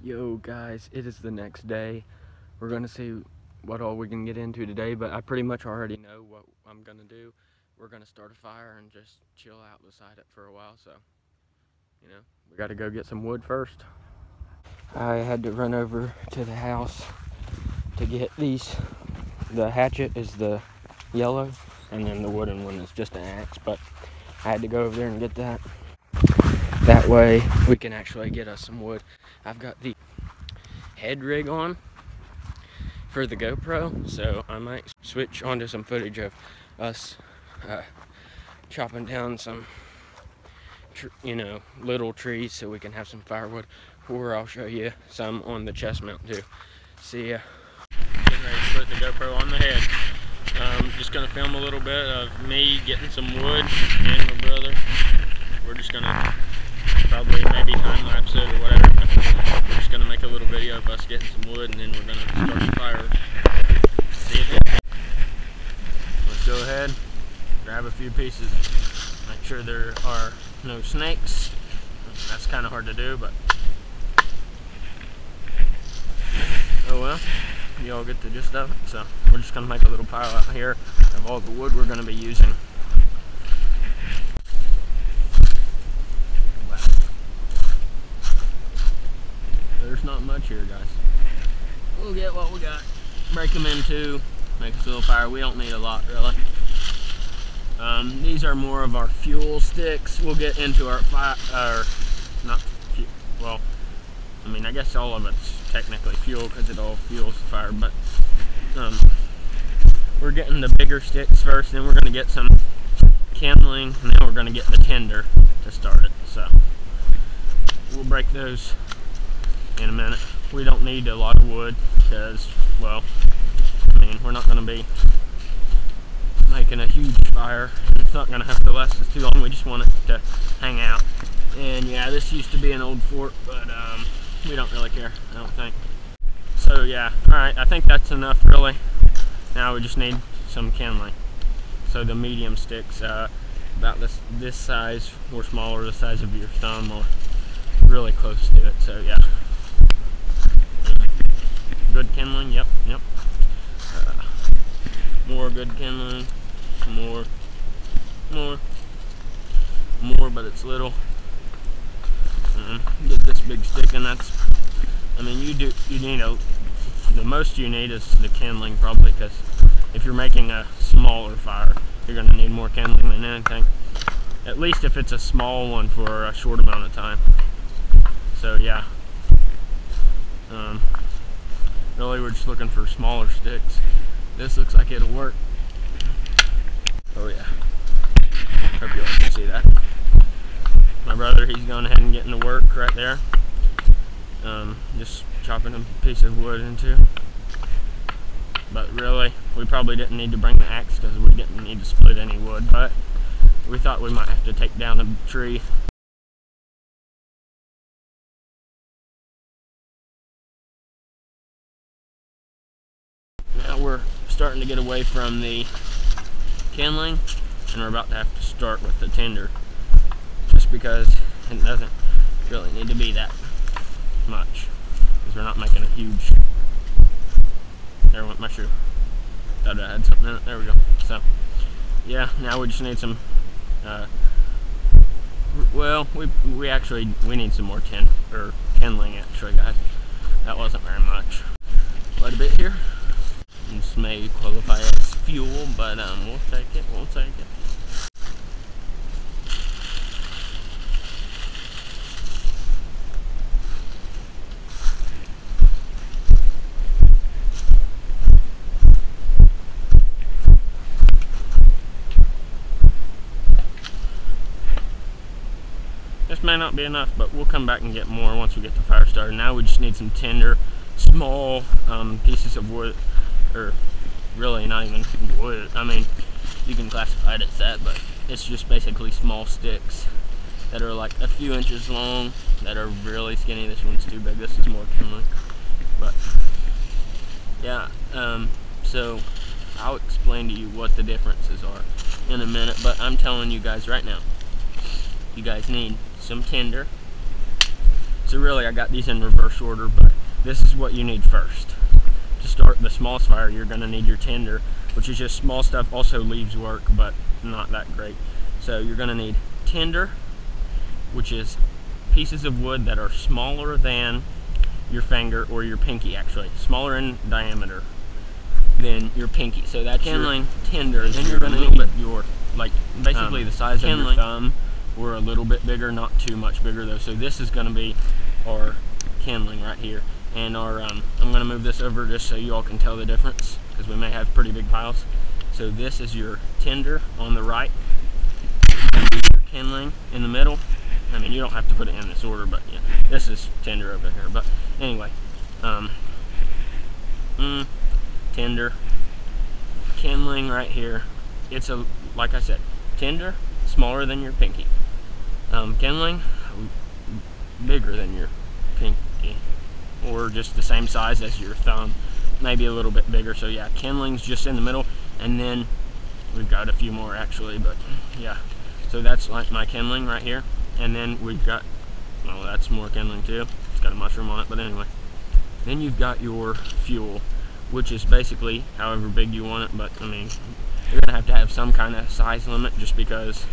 Yo guys, it is the next day. We're gonna see what all we can get into today, but I pretty much already know what I'm gonna do. We're gonna start a fire and just chill out beside it for a while, so we gotta go get some wood first. I had to run over to the house to get these. The hatchet is the yellow, and then the wooden one is just an axe, but I had to go over there and get that. That way we can actually get us some wood. I've got the head rig on for the GoPro, so I might switch onto some footage of us chopping down some little trees so we can have some firewood, or I'll show you some on the chest mount too. See ya. Getting ready to put the GoPro on the head. Just gonna film a little bit of me getting some wood and my brother. We're just gonna probably maybe time lapse it or whatever, but we're just gonna make a little video of us getting some wood, and then we're gonna start the fire. See you then. Let's go ahead, grab a few pieces, make sure there are no snakes. That's kind of hard to do, but oh well, you all get the gist of it. So we're just gonna make a little pile out here of all the wood we're gonna be using. There's not much here, guys. We'll get what we got, break them in two, make us a little fire. We don't need a lot, really. These are more of our fuel sticks. We'll get into our fire, not fuel. Well, I mean, I guess all of it's technically fuel because it all fuels the fire, but we're getting the bigger sticks first, then we're going to get some kindling, and then we're going to get the tinder to start it. So we'll break those in a minute. We don't need a lot of wood because, well, I mean, we're not going to be making a huge fire. It's not going to have to last us too long. We just want it to hang out. And yeah, this used to be an old fort, but we don't really care, I don't think. So yeah, alright, I think that's enough really. Now we just need some kindling. So the medium sticks, about this size or smaller, the size of your thumb, or really close to it. So yeah. Good kindling, yep. More good kindling, more, but it's little. Get this big stick, and that's, I mean, you need the most you need is the kindling, probably, because if you're making a smaller fire, you're going to need more kindling than anything. At least if it's a small one for a short amount of time. So yeah. Really, we're just looking for smaller sticks. This looks like it'll work. Oh yeah. Hope you all can see that. My brother, he's going ahead and getting to work right there. Just chopping a piece of wood into. But really, we probably didn't need to bring the axe because we didn't need to split any wood. But we thought we might have to take down a tree. Now we're starting to get away from the kindling, and we're about to have to start with the tinder, just because it doesn't really need to be that much, because we're not making a huge. There went my shoe. Thought I had something in it. There we go. So yeah, now we just need some well, we need some more kindling actually, guys. That wasn't very much. Quite a bit here. This may qualify as fuel, but we'll take it. This may not be enough, but we'll come back and get more once we get the fire started. Now we just need some tinder, small pieces of wood, or really not even wood. I mean, you can classify it as that, but it's just basically small sticks that are like a few inches long, that are really skinny. This one's too big. This is more kindling. But yeah, so I'll explain to you what the differences are in a minute, but I'm telling you guys right now, you guys need some tinder, So really, I got these in reverse order, but this is what you need first. To start the smallest fire, you're gonna need your tinder, which is just small stuff. Also leaves work, but not that great. So you're gonna need tinder, which is pieces of wood that are smaller than your finger, or your pinky actually, smaller in diameter than your pinky. So that's kindling, tinder. Then you're gonna need your, like, basically the size of your thumb, or a little bit bigger, not too much bigger though. So this is gonna be our kindling right here. And our, I'm gonna move this over just so you all can tell the difference, because we may have pretty big piles. So this is your tinder on the right, your kindling in the middle. I mean, you don't have to put it in this order, but yeah, this is tinder over here. But anyway, tinder, kindling right here. It's a, like I said, tinder smaller than your pinky. Kindling bigger than your pinky, or just the same size as your thumb, maybe a little bit bigger. So yeah, kindling's just in the middle, and then we've got a few more actually, but yeah. So that's like my kindling right here, and then we've got, well, that's more kindling too. It's got a mushroom on it, but anyway. Then you've got your fuel, which is basically however big you want it, but I mean, you're gonna have to have some kind of size limit, just because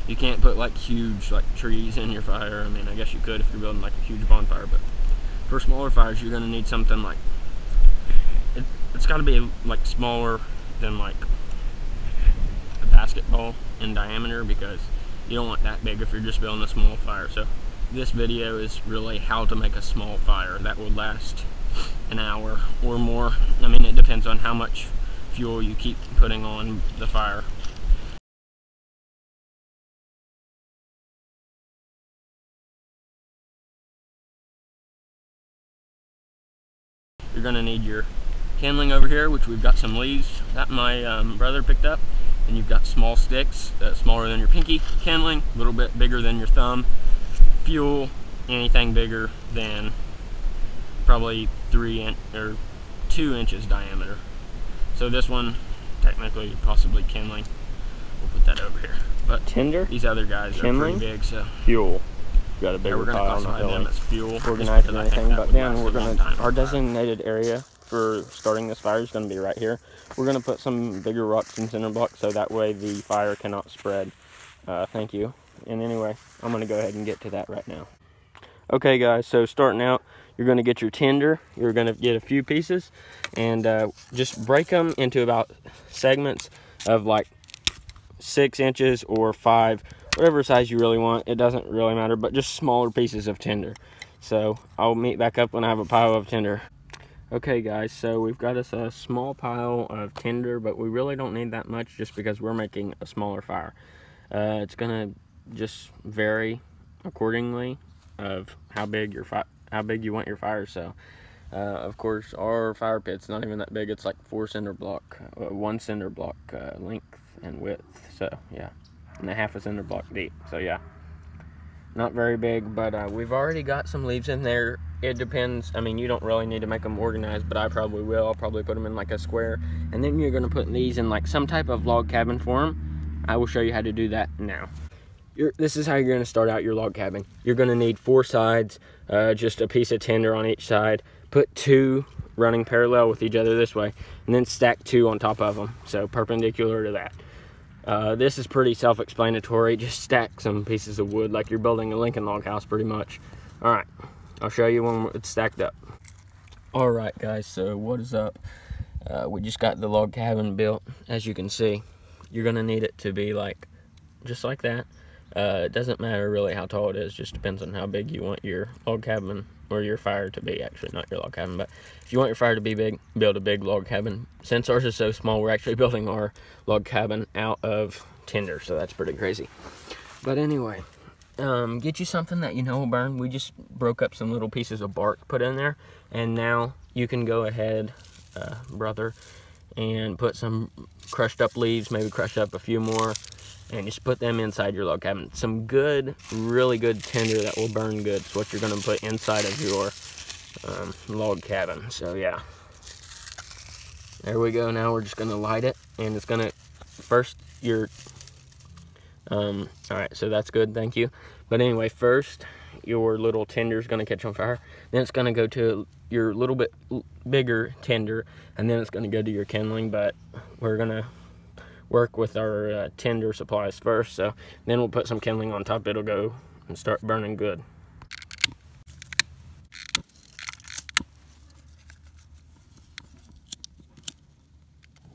you can't put like huge like trees in your fire. I mean, I guess you could if you're building like a huge bonfire, but for smaller fires, you're gonna need something like, it's gotta be like smaller than like a basketball in diameter, because you don't want that big if you're just building a small fire. So this video is really how to make a small fire that will last an hour or more. I mean, it depends on how much fuel you keep putting on the fire. You're gonna need your kindling over here, which we've got some leaves that my brother picked up, and you've got small sticks, smaller than your pinky. Kindling, a little bit bigger than your thumb. Fuel, anything bigger than probably 2 inches diameter. So this one, technically, possibly kindling. We'll put that over here. But tinder, these other guys kindling, are pretty big, so fuel. Got a bigger we're gonna pile classify them as fuel. Organized and everything, but then we're gonna, our designated area for starting this fire is gonna be right here. We're gonna put some bigger rocks and cinder blocks, so that way the fire cannot spread. Thank you. And anyway, I'm gonna go ahead and get to that right now. Okay guys, so starting out, you're gonna get your tinder. You're gonna get a few pieces, and just break them into about segments of like 6 inches or 5, whatever size you really want. It doesn't really matter, but just smaller pieces of tinder. So I'll meet back up when I have a pile of tinder. Okay guys, so we've got us a small pile of tinder, but we really don't need that much just because we're making a smaller fire. It's gonna just vary accordingly of how big you want your fire. So of course our fire pit's not even that big. It's like 1 cinder block length and width. So yeah, and a half a cinder block deep. So yeah, not very big, but we've already got some leaves in there. It depends. I mean, you don't really need to make them organized, but I probably will. I'll probably put them in like a square, and then you're gonna put these in like some type of log cabin form. I will show you how to do that now. This is how you're gonna start out your log cabin. You're gonna need 4 sides, just a piece of tinder on each side. Put 2 running parallel with each other this way, and then stack 2 on top of them, so perpendicular to that. This is pretty self-explanatory. Just stack some pieces of wood like you're building a Lincoln log house pretty much. All right, I'll show you when it's stacked up. All right guys, so what is up? We just got the log cabin built. As you can see, you're gonna need it to be like just like that. It doesn't matter really how tall it is, just depends on how big you want your log cabin, or your fire to be, actually, not your log cabin. But if you want your fire to be big, build a big log cabin. Since ours is so small, we're actually building our log cabin out of tinder, so that's pretty crazy. But anyway, get you something that you know will burn. We just broke up some little pieces of bark, put in there, and now you can go ahead, brother, and put some crushed up leaves, maybe crush up a few more, and just put them inside your log cabin. Some good, really good tinder that will burn good. It's what you're gonna put inside of your log cabin. So yeah, there we go. Now we're just gonna light it, and it's gonna first all right, so that's good, thank you. But anyway, first your little tinder is going to catch on fire. Then it's going to go to your little bit bigger tinder, and then it's going to go to your kindling. But we're going to work with our tinder supplies first, so then we'll put some kindling on top. It'll go and start burning good.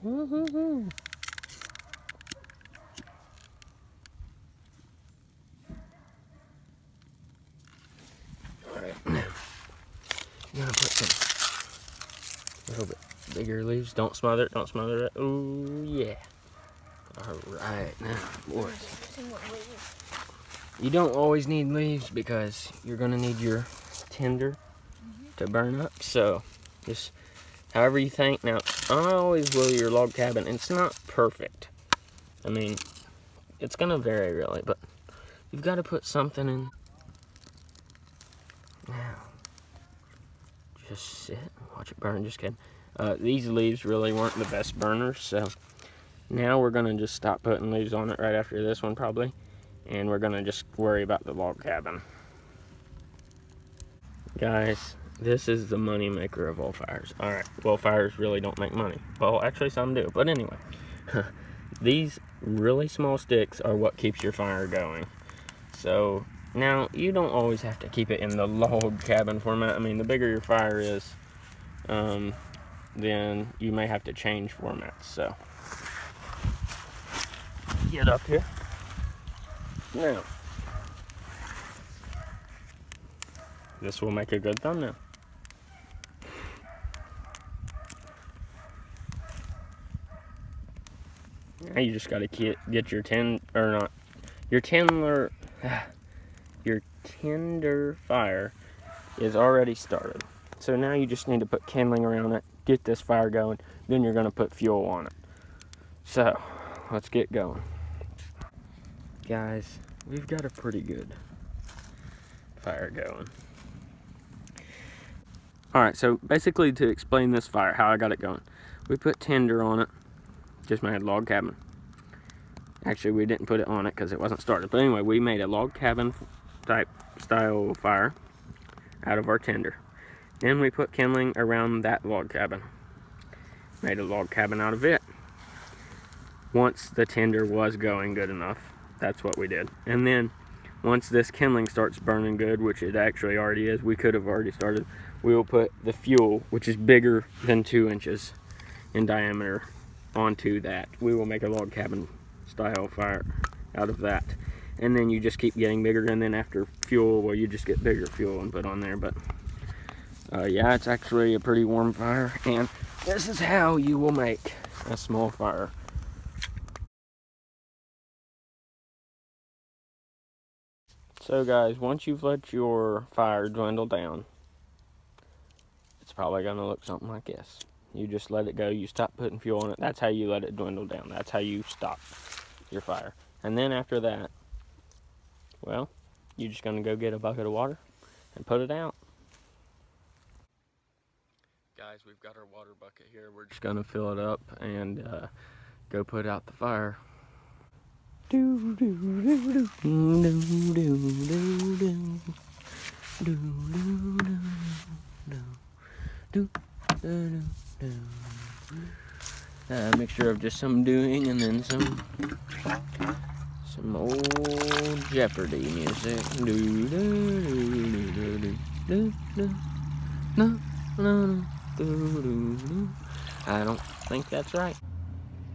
Woo-hoo-hoo. Alright, now I'm gonna put some little bit bigger leaves. Don't smother it, don't smother it. Oh yeah. Alright, now boys. You don't always need leaves because you're gonna need your tinder to burn up, so just however you think. Now, I always will your log cabin. It's not perfect. I mean, it's gonna vary really, but you've got to put something in. Now, just sit and watch it burn. Just kidding. These leaves really weren't the best burners, so now we're gonna just stop putting leaves on it right after this one probably, and we're gonna just worry about the log cabin. Guys, this is the money maker of all fires. Alright, well, fires really don't make money. Well, actually some do, but anyway. These really small sticks are what keeps your fire going. So, now, you don't always have to keep it in the log cabin format. I mean, the bigger your fire is, then you may have to change formats, so. Get up here. Now, this will make a good thumbnail. Now you just got to get your your tinder fire is already started. So now you just need to put kindling around it, get this fire going, then you're going to put fuel on it. So, let's get going. Guys, we've got a pretty good fire going. Alright, so basically to explain this fire, how I got it going. We put tinder on it, just made a log cabin. Actually, we didn't put it on it because it wasn't started. But anyway, we made a log cabin type style fire out of our tinder. Then we put kindling around that log cabin. Made a log cabin out of it. Once the tinder was going good enough, that's what we did. And then once this kindling starts burning good, which it actually already is, we could have already started, we will put the fuel, which is bigger than 2 inches in diameter, onto that. We will make a log cabin style fire out of that. And then you just keep getting bigger, and then after fuel, well, you just get bigger fuel and put on there. But yeah, it's actually a pretty warm fire, and this is how you will make a small fire. So guys, once you've let your fire dwindle down, it's probably going to look something like this. You just let it go, you stop putting fuel on it. That's how you let it dwindle down. That's how you stop your fire. And then after that, well, you're just going to go get a bucket of water and put it out. Guys, we've got our water bucket here. We're just going to fill it up and go put out the fire. A mixture of just some doing and then some old Jeopardy music. I don't think that's right.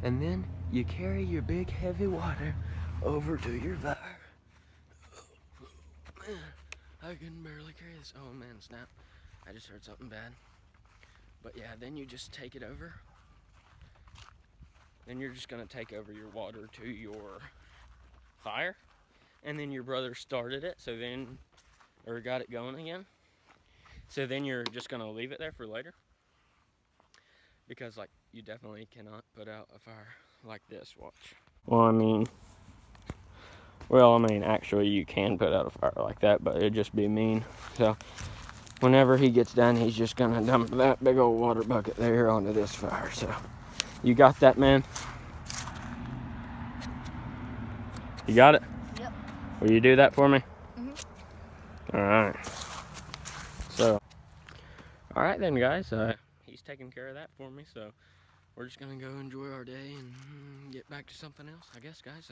And then you carry your big heavy water over to your fire. Oh, man, I can barely carry this. Oh man, snap. I just heard something bad. But yeah, then you just take it over. Then you're just gonna take over your water to your fire. And then your brother started it, so then, or got it going again. So then you're just gonna leave it there for later. Because like, you definitely cannot put out a fire like this, watch. Well, I mean, actually you can put out a fire like that, but it'd just be mean. So, whenever he gets done, he's just gonna dump that big old water bucket there onto this fire. So, you got that, man? You got it? Yep. Will you do that for me? Alright. So, alright then, guys. He's taking care of that for me, so we're just gonna go enjoy our day and get back to something else, I guess, guys.